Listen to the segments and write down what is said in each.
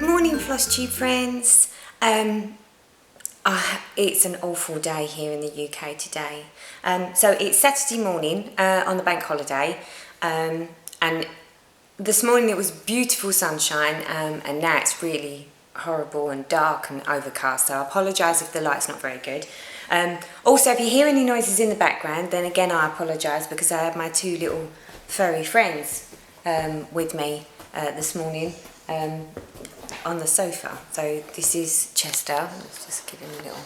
Good morning, Floss Tube friends. It's an awful day here in the UK today. So it's Saturday morning on the bank holiday, and this morning it was beautiful sunshine, and now it's really horrible and dark and overcast, so I apologise if the light's not very good. Also, if you hear any noises in the background, then again I apologise because I have my two little furry friends with me this morning on the sofa. So this is Chester. Let's just give him a little...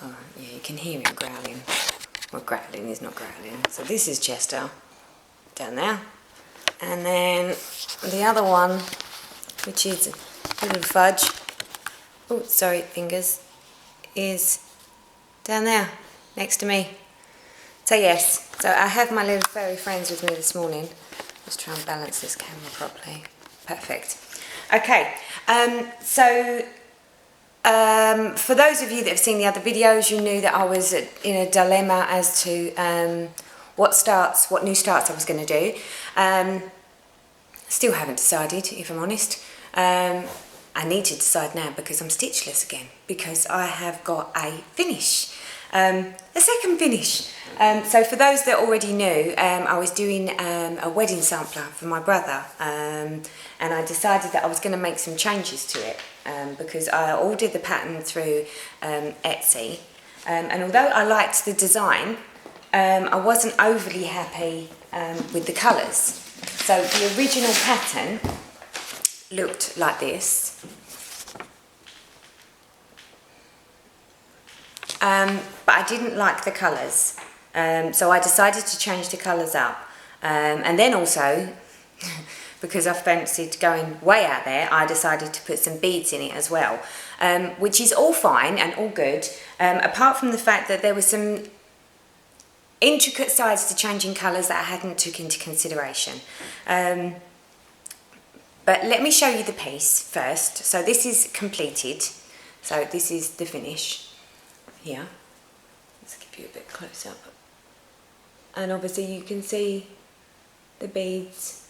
Oh, yeah, you can hear him growling. Well, growling is not growling. So this is Chester down there. And then the other one, which is a little fudge, oh sorry fingers, is down there next to me. So yes, so I have my little furry friends with me this morning. Let's try and balance this camera properly. Perfect. Okay, for those of you that have seen the other videos, you knew that I was in a dilemma as to what new starts I was going to do. Still haven't decided, if I'm honest. I need to decide now because I'm stitchless again, because I have got a finish, a second finish. So for those that already knew, I was doing a wedding sampler for my brother, and I decided that I was going to make some changes to it because I ordered the pattern through Etsy, and although I liked the design, I wasn't overly happy with the colours. So the original pattern looked like this. But I didn't like the colours, so I decided to change the colours up, and then also because I fancied going way out there, I decided to put some beads in it as well, which is all fine and all good, apart from the fact that there were some intricate sides to changing colours that I hadn't took into consideration. But let me show you the piece first. So this is completed, so this is the finish. Here, let's give you a bit close up, and obviously you can see the beads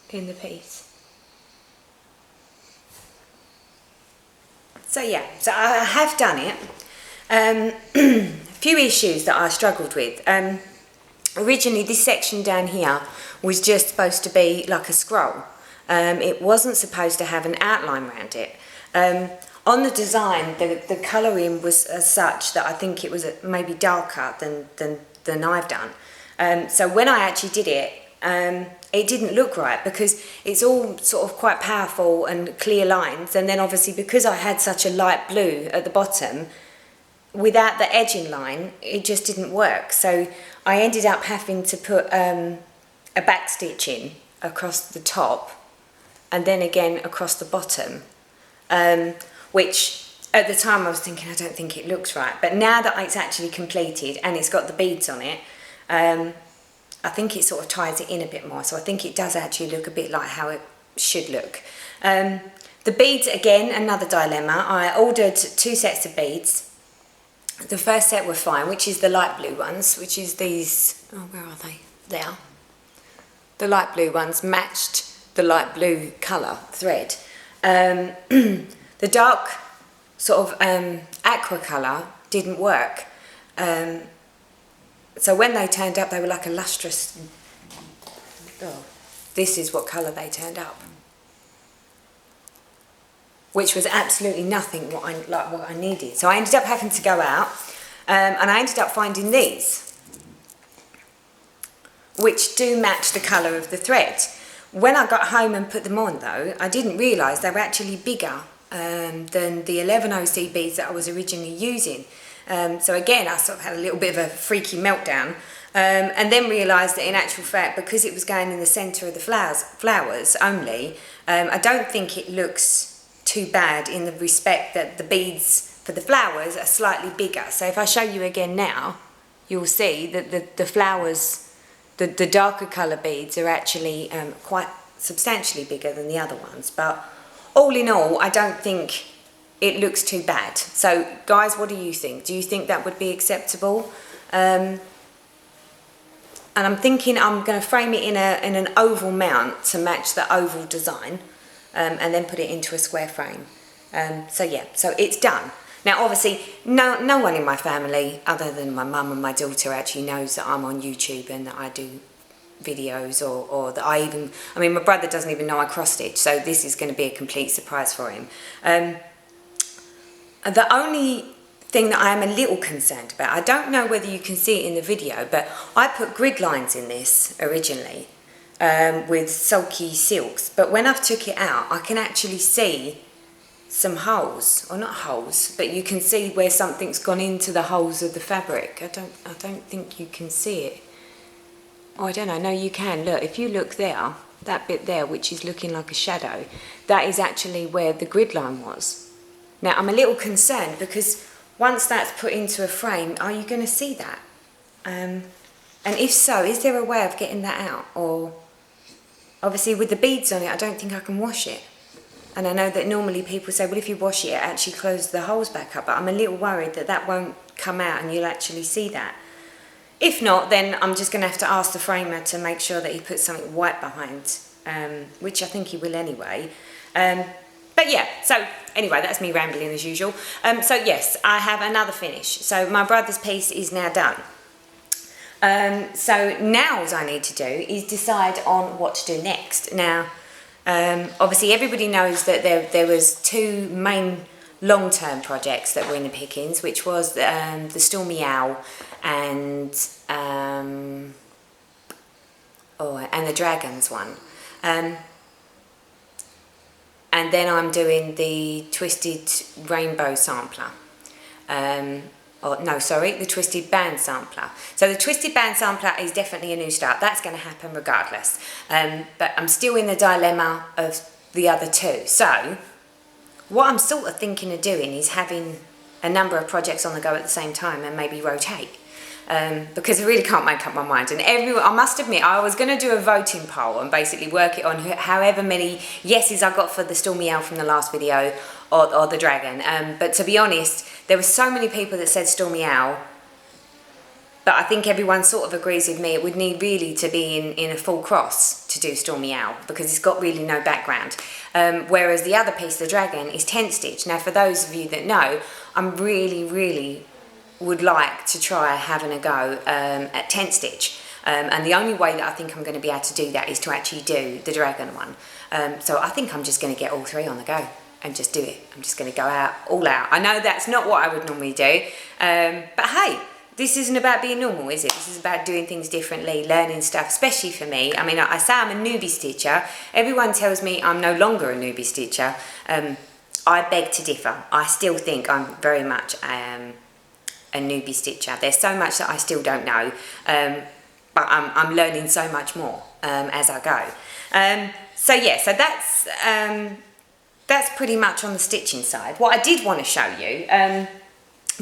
in the piece. So yeah, so I have done it. A few issues that I struggled with. Originally this section down here was just supposed to be like a scroll. It wasn't supposed to have an outline around it. On the design, the colouring was as such that I think it was maybe darker than I've done. So when I actually did it, it didn't look right because it's all sort of quite powerful and clear lines, and then obviously because I had such a light blue at the bottom, without the edging line, it just didn't work. So I ended up having to put a back stitch in across the top and then again across the bottom. Which at the time I was thinking, I don't think it looks right, but now that it's actually completed and it's got the beads on it, I think it sort of ties it in a bit more, so I think it does actually look a bit like how it should look. The beads, again, another dilemma. I ordered 2 sets of beads. The first set were fine, which is the light blue ones, which is these, oh where are they? There. The light blue ones matched the light blue colour thread. The dark sort of aqua colour didn't work, so when they turned up they were like a lustrous, oh, this is what colour they turned up, which was absolutely nothing what I needed. So I ended up having to go out, and I ended up finding these, which do match the colour of the thread. When I got home and put them on though, I didn't realise they were actually bigger than the 11OC beads that I was originally using. So again, I sort of had a little bit of a freaky meltdown, and then realised that in actual fact, because it was going in the centre of the flowers only, I don't think it looks too bad in the respect that the beads for the flowers are slightly bigger. So if I show you again now, you'll see that the flowers, the darker colour beads are actually quite substantially bigger than the other ones. But all in all, I don't think it looks too bad. So guys, what do you think? Do you think that would be acceptable? I'm thinking I'm going to frame it in an oval mount to match the oval design, and then put it into a square frame. So yeah, so it's done. Now obviously no one in my family other than my mum and my daughter actually knows that I'm on YouTube and that I do videos, or that I mean my brother doesn't even know I cross stitch, so this is going to be a complete surprise for him. The only thing that I am a little concerned about, I don't know whether you can see it in the video, but I put grid lines in this originally with sulky silks, but when I've took it out I can actually see some holes, or not holes, but you can see where something's gone into the holes of the fabric. I don't think you can see it. Oh, I don't know, no you can. Look, if you look there, that bit there which is looking like a shadow, that is actually where the grid line was. Now I'm a little concerned because once that's put into a frame, are you going to see that? And if so, is there a way of getting that out? Or obviously with the beads on it, I don't think I can wash it. And I know that normally people say, well, if you wash it, it actually closes the holes back up. But I'm a little worried that that won't come out and you'll actually see that. If not, then I'm just going to have to ask the framer to make sure that he puts something white behind, which I think he will anyway. But yeah, so anyway, that's me rambling as usual. So yes, I have another finish. So my brother's piece is now done. So now all I need to do is decide on what to do next. Now, obviously everybody knows that there was two main long-term projects that were in the pickings, which was the Stormy Owl and the Dragons one. And then I'm doing the Twisted Rainbow Sampler. The Twisted Band Sampler. So the Twisted Band Sampler is definitely a new start. That's going to happen regardless. But I'm still in the dilemma of the other two. So what I'm sort of thinking of doing is having a number of projects on the go at the same time and maybe rotate. Because I really can't make up my mind, and I must admit I was going to do a voting poll and basically work it on however many yeses I got for the Stormy Owl from the last video or the Dragon, but to be honest there were so many people that said Stormy Owl, but I think everyone sort of agrees with me it would need really to be in a full cross to do Stormy Owl because it's got really no background, whereas the other piece, the Dragon, is 10 stitch. Now for those of you that know, I'm really would like to try having a go at 10 stitch, and the only way that I think I'm going to be able to do that is to actually do the Dragon one. So I think I'm just going to get all three on the go and just do it. I'm just going to go all out. I know that's not what I would normally do, but hey, this isn't about being normal, is it? This is about doing things differently, learning stuff, especially for me. I mean, I say I'm a newbie stitcher. Everyone tells me I'm no longer a newbie stitcher. I beg to differ. I still think I'm very much a newbie stitcher. There's so much that I still don't know, but I'm learning so much more as I go. So yeah, so that's pretty much on the stitching side. What I did want to show you,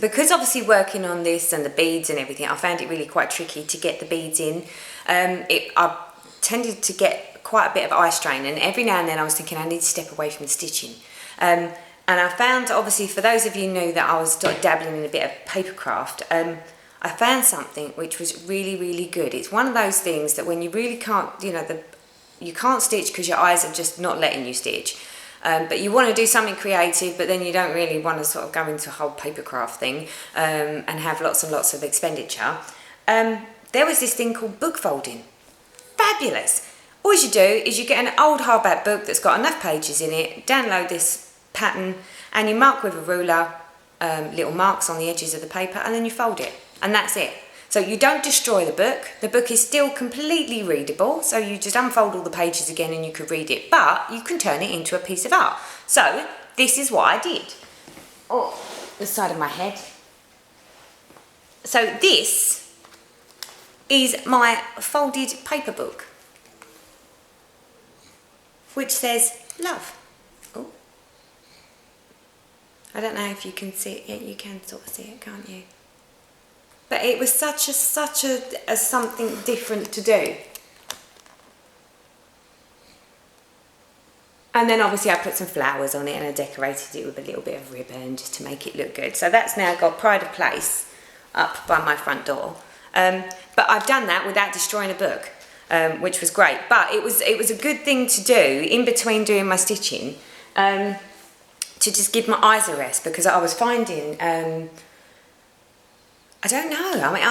because obviously working on this and the beads and everything, I found it really quite tricky to get the beads in. I tended to get quite a bit of eye strain, and every now and then I was thinking I need to step away from the stitching. And I found, obviously, for those of you who know that I was dabbling in a bit of paper craft, I found something which was really good. It's one of those things that when you really can't, you can't stitch because your eyes are just not letting you stitch. But you want to do something creative, but then you don't really want to sort of go into a whole paper craft thing and have lots and lots of expenditure. There was this thing called book folding. Fabulous! All you do is you get an old hardback book that's got enough pages in it, download this pattern, and you mark with a ruler little marks on the edges of the paper, and then you fold it, and that's it. So you don't destroy the book. The book is still completely readable, so you just unfold all the pages again and you could read it, but you can turn it into a piece of art. So this is what I did. Oh, the side of my head. So this is my folded paper book, which says love. Oh, I don't know if you can see it yet. You can sort of see it, can't you? But it was such a something different to do. And then obviously I put some flowers on it and I decorated it with a little bit of ribbon just to make it look good. So that's now got pride of place up by my front door. But I've done that without destroying a book, which was great. But it was a good thing to do in between doing my stitching, to just give my eyes a rest, because I was finding, I don't know, I mean,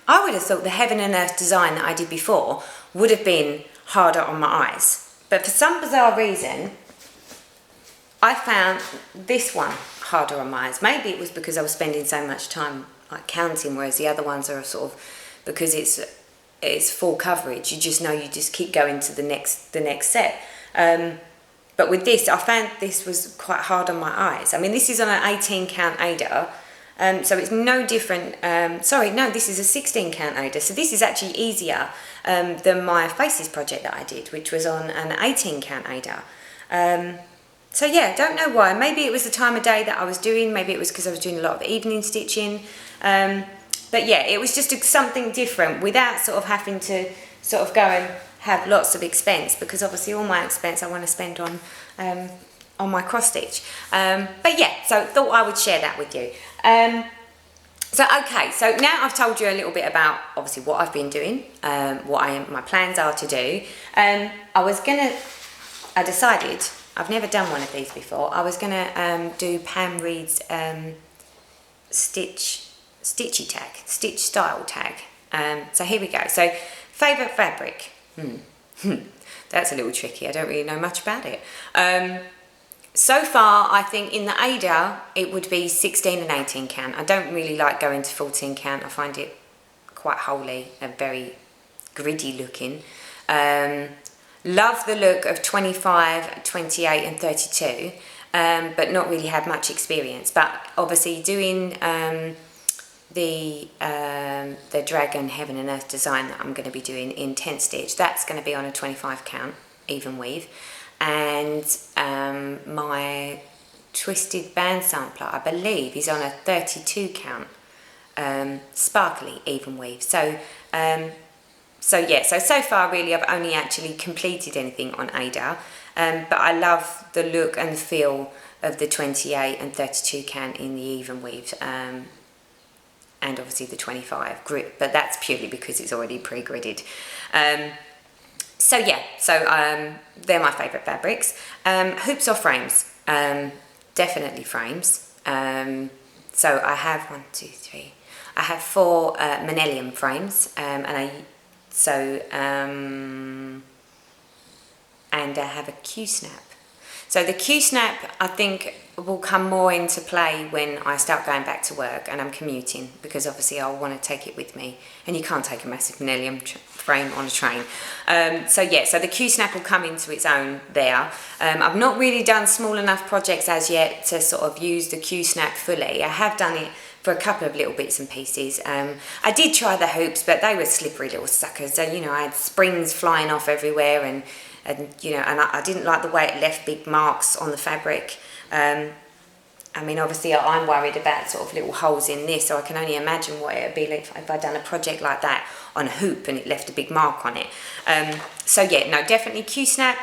I would have thought the Heaven and Earth design that I did before would have been harder on my eyes. But for some bizarre reason, I found this one harder on my eyes. Maybe it was because I was spending so much time like counting, whereas the other ones are sort of, because it's full coverage, you just know you just keep going to the next set. But with this, I found this was quite hard on my eyes. I mean, this is on an 18 count Ada, so it's no different. Sorry, no, this is a 16 count Ada, so this is actually easier than my Faces project that I did, which was on an 18 count Ada. So yeah, don't know why. Maybe it was the time of day that I was doing, maybe it was because I was doing a lot of evening stitching. But yeah, it was just something different without sort of having to sort of go and have lots of expense, because obviously all my expense I want to spend on my cross stitch. But yeah, so thought I would share that with you. So now I've told you a little bit about obviously what I've been doing, what my plans are to do. I decided, I've never done one of these before, I was gonna do Pam Reid's stitch style tag. So here we go. So favourite fabric. That's a little tricky. I don't really know much about it. So far, I think in the Ada, it would be 16 and 18 count. I don't really like going to 14 count. I find it quite holey and very gritty looking. Love the look of 25, 28 and 32, but not really had much experience. But obviously doing the Dragon Heaven and Earth design that I'm going to be doing in 10 stitch, that's going to be on a 25 count even weave. And my Twisted Band sampler, I believe, is on a 32 count sparkly even weave. So so far really I've only actually completed anything on Ada, but I love the look and the feel of the 28 and 32 count in the even weave, and obviously the 25 grit, but that's purely because it's already pre-gridded. So they're my favourite fabrics. Hoops or frames? Definitely frames. So I have I have 4 Manelium frames, and I have a Q-snap. So the Q-snap, I think, will come more into play when I start going back to work and I'm commuting, because obviously I'll want to take it with me, and you can't take a massive Manelium frame on a train. So the Q-snap will come into its own there. I've not really done small enough projects as yet to sort of use the Q-snap fully. I have done it for a couple of little bits and pieces. I did try the hoops, but they were slippery little suckers. So, I had springs flying off everywhere, and I didn't like the way it left big marks on the fabric. I mean, obviously I'm worried about sort of little holes in this, so I can only imagine what it would be like if I'd done a project like that on a hoop and it left a big mark on it. Definitely Q-snap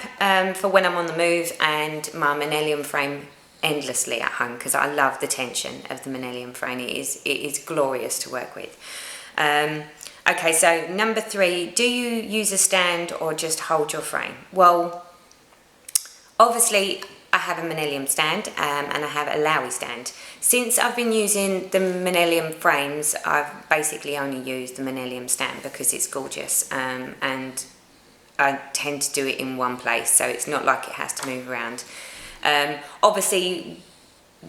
for when I'm on the move, and my Manelium frame endlessly at home, because I love the tension of the Manelium frame. It is glorious to work with. Okay, so number 3, do you use a stand or just hold your frame? Well, obviously I have a Manelium stand, and I have a Lowy stand. Since I've been using the Manelium frames, I've basically only used the Manelium stand because it's gorgeous, and I tend to do it in one place, so it's not like it has to move around. Obviously,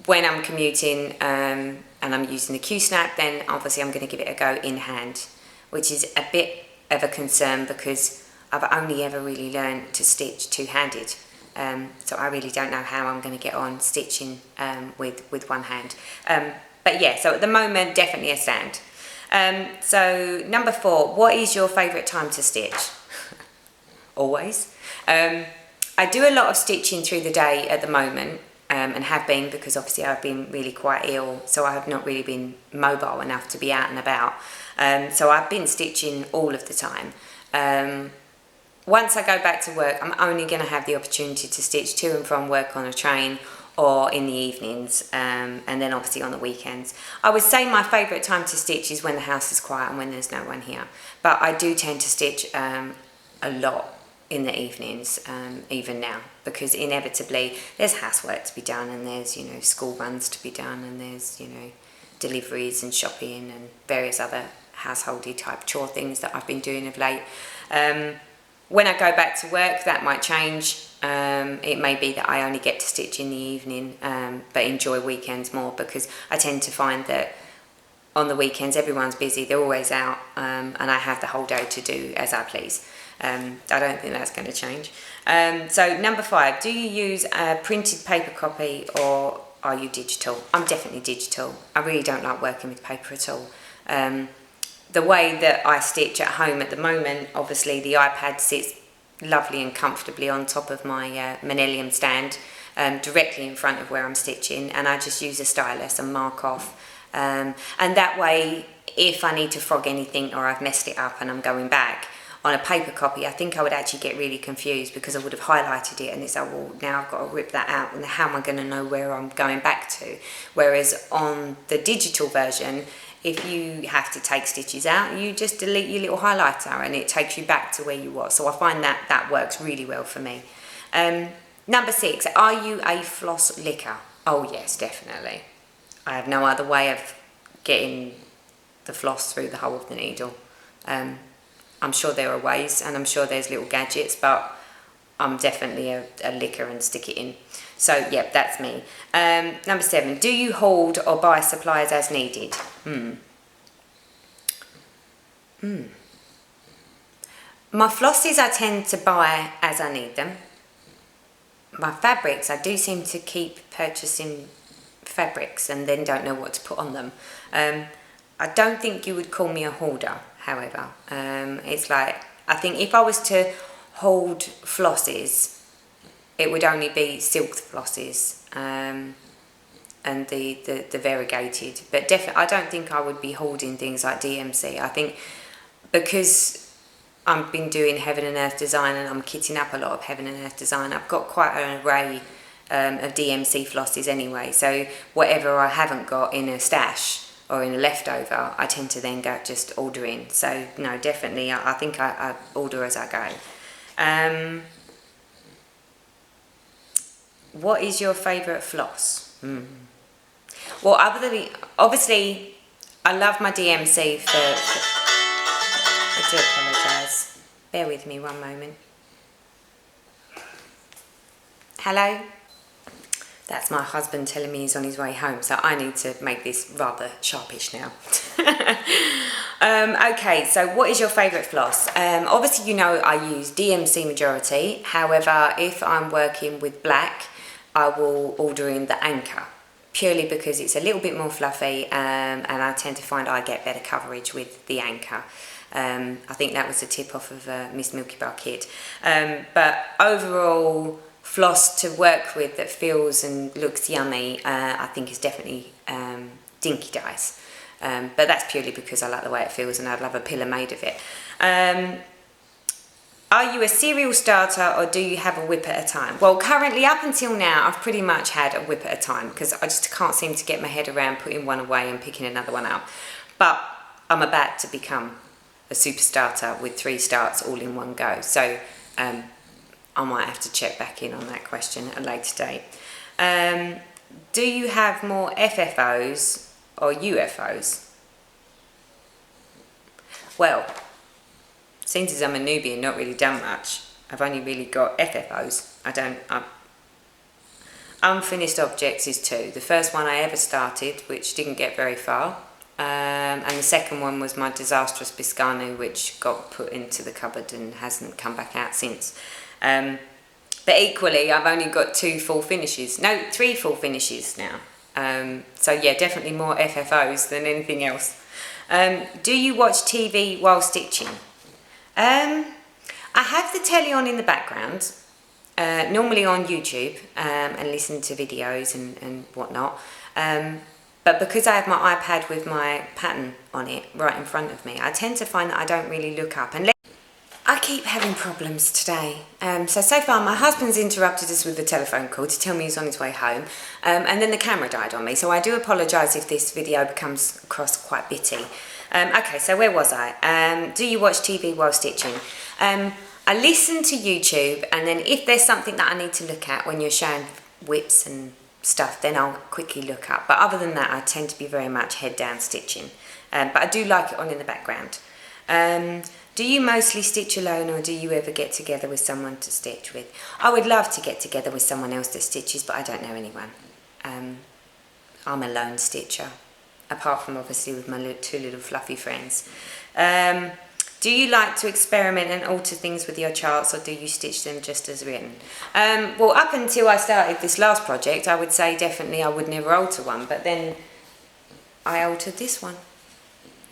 when I'm commuting and I'm using the Q-snap, then obviously I'm going to give it a go in hand, which is a bit of a concern because I've only ever really learned to stitch two-handed. So I really don't know how I'm going to get on stitching with one hand. So at the moment, definitely a stand. So number 4, what is your favourite time to stitch? Always. I do a lot of stitching through the day at the moment, and have been, because obviously I've been really quite ill, so I have not really been mobile enough to be out and about. So I've been stitching all of the time. Once I go back to work, I'm only going to have the opportunity to stitch to and from work on a train, or in the evenings, and then obviously on the weekends. I would say my favourite time to stitch is when the house is quiet and when there's no one here. But I do tend to stitch a lot in the evenings, even now, because inevitably there's housework to be done, and there's, you know, school runs to be done, and there's, you know, deliveries and shopping and various other householdy type chore things that I've been doing of late. When I go back to work, that might change. It may be that I only get to stitch in the evening, but enjoy weekends more, because I tend to find that on the weekends everyone's busy, they're always out, and I have the whole day to do as I please. I don't think that's going to change. So number 5, do you use a printed paper copy or are you digital? I'm definitely digital. I really don't like working with paper at all. The way that I stitch at home at the moment, obviously the iPad sits lovely and comfortably on top of my Manelium stand, directly in front of where I'm stitching, and I just use a stylus and mark off. And that way, if I need to frog anything or I've messed it up and I'm going back, on a paper copy, I think I would actually get really confused, because I would have highlighted it and it's like, well, now I've got to rip that out, and how am I going to know where I'm going back to? Whereas on the digital version, if you have to take stitches out, you just delete your little highlighter and it takes you back to where you were. So I find that that works really well for me. Number 6, are you a floss licker? Oh yes, definitely. I have no other way of getting the floss through the hole of the needle. I'm sure there are ways, and I'm sure there's little gadgets, but I'm definitely a licker and stick it in. So, yep, that's me. Number 7, do you hoard or buy supplies as needed? My flosses I tend to buy as I need them. My fabrics, I do seem to keep purchasing fabrics and then don't know what to put on them. I don't think you would call me a hoarder, however. It's like, I think if I was to hold flosses, it would only be silk flosses, and the variegated. But definitely, I don't think I would be holding things like DMC. I think because I've been doing Heaven and Earth design and I'm kitting up a lot of Heaven and Earth design, I've got quite an array of DMC flosses anyway. So whatever I haven't got in a stash or in a leftover, I tend to then go just order in. So no, definitely, I think I order as I go. What is your favourite floss? Well, obviously, I love my DMC I do apologise. Bear with me one moment. Hello? That's my husband telling me he's on his way home, so I need to make this rather sharpish now. Okay, so what is your favourite floss? Obviously, you know I use DMC majority. However, if I'm working with black, I will order in the Anchor, purely because it's a little bit more fluffy, and I tend to find I get better coverage with the Anchor. I think that was a tip off of Miss Milky Bar Kid. But overall, floss to work with that feels and looks yummy, I think is definitely Dinky Dice. But that's purely because I like the way it feels and I'd love a pillow made of it. Are you a serial starter or do you have a whip at a time? Well, currently, up until now, I've pretty much had a whip at a time, because I just can't seem to get my head around putting one away and picking another one up. But I'm about to become a super starter with 3 starts all in one go. So I might have to check back in on that question at a later date. Do you have more FFOs or UFOs? Well, since I'm a newbie and not really done much, I've only really got FFOs. Unfinished objects is 2. The first one I ever started, which didn't get very far, and the second one was my disastrous Biscanu, which got put into the cupboard and hasn't come back out since. But equally, I've only got 2 full finishes. No, 3 full finishes now. So yeah, definitely more FFOs than anything else. Do you watch TV while stitching? I have the telly on in the background, normally on YouTube, and listen to videos and whatnot. But because I have my iPad with my pattern on it right in front of me, I tend to find that I don't really look up. I keep having problems today. So far my husband's interrupted us with a telephone call to tell me he's on his way home, and then the camera died on me, so I do apologise if this video comes across quite bitty. Okay, so where was I? Do you watch TV while stitching? I listen to YouTube, and then if there's something that I need to look at when you're showing whips and stuff, then I'll quickly look up. But other than that, I tend to be very much head down stitching. But I do like it on in the background. Do you mostly stitch alone, or do you ever get together with someone to stitch with? I would love to get together with someone else that stitches, but I don't know anyone. I'm a lone stitcher, apart from obviously with my two little fluffy friends. Do you like to experiment and alter things with your charts, or do you stitch them just as written? Well, up until I started this last project, I would say definitely I would never alter one, but then I altered this one.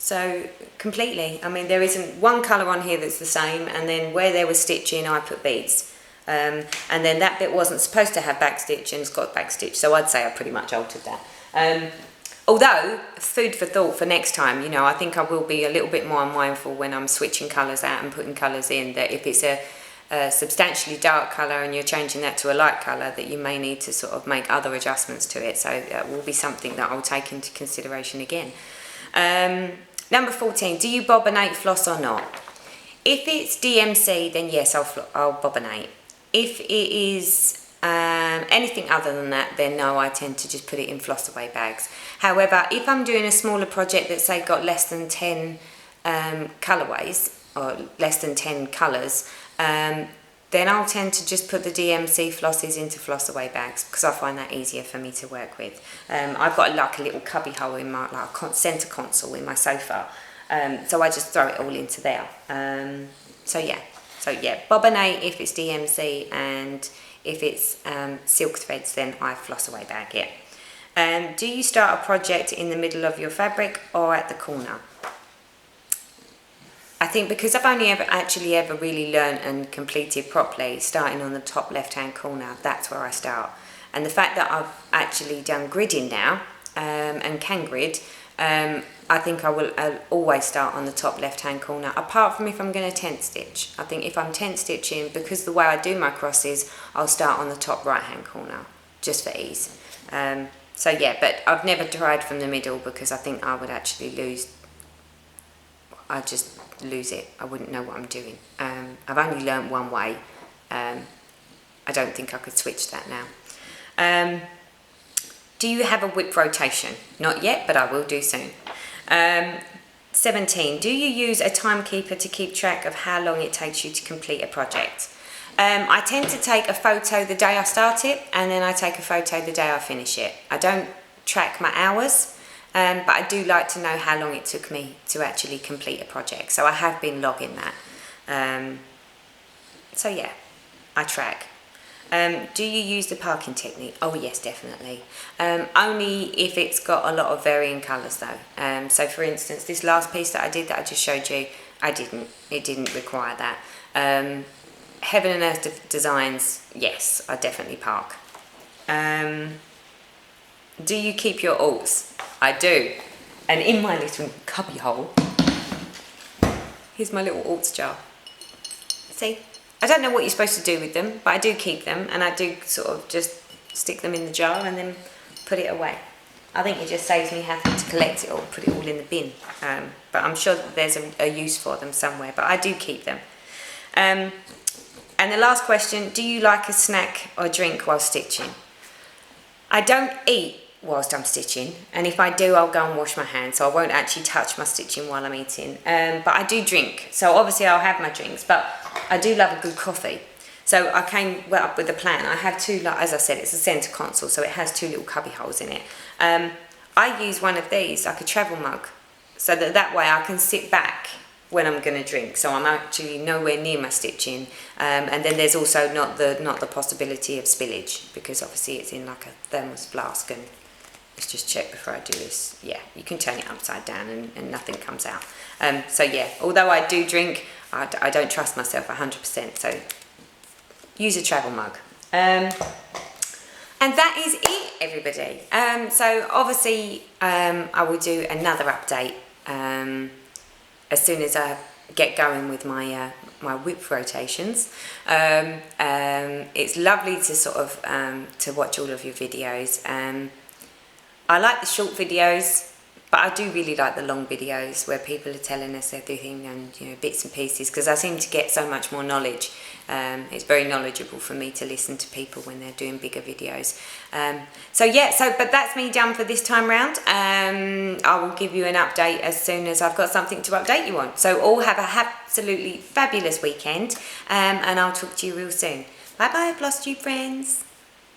So completely. I mean, there isn't one colour on here that's the same, and then where there was stitching I put beads, and then that bit wasn't supposed to have back stitch and it's got back stitch, so I'd say I pretty much altered that. Although, food for thought for next time, you know, I think I will be a little bit more mindful when I'm switching colours out and putting colours in, that if it's a substantially dark colour and you're changing that to a light colour, that you may need to sort of make other adjustments to it. So that will be something that I'll take into consideration again. Number 14, do you bobbinate floss or not? If it's DMC, then yes, I'll bobbinate. If it is anything other than that, then no, I tend to just put it in floss away bags. However, if I'm doing a smaller project that's say got less than 10 colourways, or less than 10 colours, then I'll tend to just put the DMC flosses into floss away bags, because I find that easier for me to work with. I've got like a little cubby hole in my centre console in my sofa, so I just throw it all into there. So yeah, bobbinate if it's DMC, and if it's silk threads, then I floss away bag it. Do you start a project in the middle of your fabric or at the corner? I think because I've only ever really learned and completed properly, starting on the top left hand corner, that's where I start. And the fact that I've actually done gridding now, and can grid, I think I will always start on the top left hand corner, apart from if I'm going to tent stitch. I think if I'm tent stitching, because the way I do my crosses, I'll start on the top right hand corner, just for ease. So yeah, but I've never tried from the middle, because I think I would actually I'd just lose it. I wouldn't know what I'm doing. I've only learnt one way. I don't think I could switch that now. Do you have a whip rotation? Not yet, but I will do soon. 17. Do you use a timekeeper to keep track of how long it takes you to complete a project? I tend to take a photo the day I start it, and then I take a photo the day I finish it. I don't track my hours, but I do like to know how long it took me to actually complete a project. So I have been logging that. So yeah, I track. Do you use the parking technique? Oh yes, definitely. Only if it's got a lot of varying colours though. So for instance, this last piece that I did that I just showed you, it didn't require that. Heaven and Earth Designs, yes, I definitely park. Do you keep your alts? I do. And in my little cubby hole, here's my little alts jar. See? I don't know what you're supposed to do with them, but I do keep them, and I do sort of just stick them in the jar and then put it away. I think it just saves me having to collect it all, put it all in the bin. But I'm sure that there's a use for them somewhere, but I do keep them. And the last question, do you like a snack or drink while stitching? I don't eat whilst I'm stitching, and if I do, I'll go and wash my hands, so I won't actually touch my stitching while I'm eating. But I do drink, so obviously I'll have my drinks, but I do love a good coffee. So I came up with a plan. I have two, as I said, it's a centre console, so it has two little cubby holes in it. I use one of these, like a travel mug, so that way I can sit back when I'm going to drink, so I'm actually nowhere near my stitching, and then there's also not the possibility of spillage, because obviously it's in like a thermos flask, and let's just check before I do this. Yeah, you can turn it upside down and nothing comes out. So yeah, although I do drink, I don't trust myself 100%, so use a travel mug. And that is it, everybody. So obviously I will do another update as soon as I get going with my my whip rotations. It's lovely to sort of to watch all of your videos. I like the short videos, but I do really like the long videos where people are telling us everything and, you know, bits and pieces, because I seem to get so much more knowledge. It's very knowledgeable for me to listen to people when they're doing bigger videos. But that's me done for this time round. I will give you an update as soon as I've got something to update you on. So all have a absolutely fabulous weekend, and I'll talk to you real soon. Bye bye, Floss Tube friends.